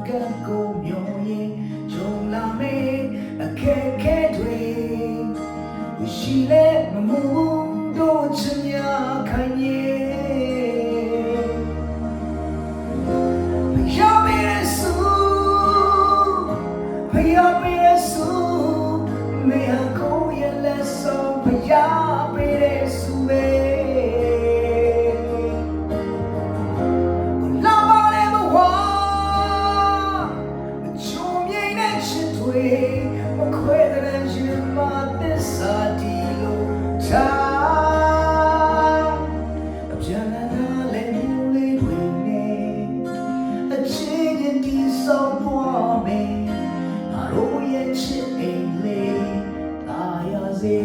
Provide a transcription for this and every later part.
ကိုမျောရင်ဂျုံလာမေးအခက်ခဲတွေရှိလဲမမှုတို့ချင်ညာခိုင်ရဲ့ဖျားပေးရစုဖျားပေးရစုမေဟာကိုရဲ့လက်ဆောင်ဖျားပေးရစုပဲမခွဲတဲ့ရင်မသစ္စာဒီလိုထားအပြန်လာလည်းမူလေးတွေနဲ့အချင်းချင်းဒီဆောင်သွားမယ်ငါတို့ရဲ့ချစ်အိမ်လေးသာရစေ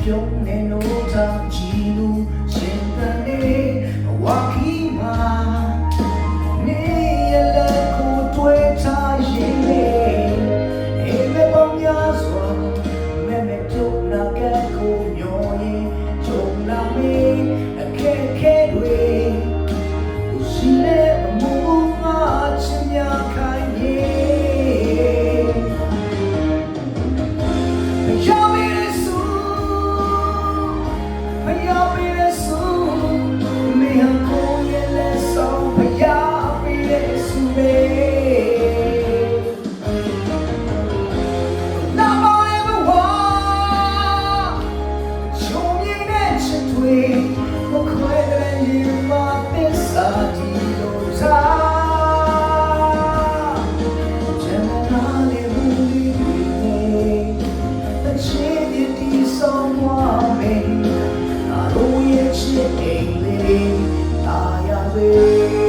ပြုံးနေလို့သာကြည်လို့ရှင်တန်နေဝါခီမာနေရလက်ကိုတွေ့ထားရင်လေအေးမေပေါင်းများစွာမဲမဲပြုံးနာကကိုညောရင်ဂျုံလာမေးအခက်ခဲတွေရှိလဲမမှုငါချင်များခိုင်ရဲ့မခွဲတဲ့ရင်မသစ္စာဒီလိုထားကျန်နာလေးမူလေးတွေနဲ့အချင်းဒီဆောင်သွားမယ်ငါတို့ရဲ့ချစ်အိမ်လေးသာရစေ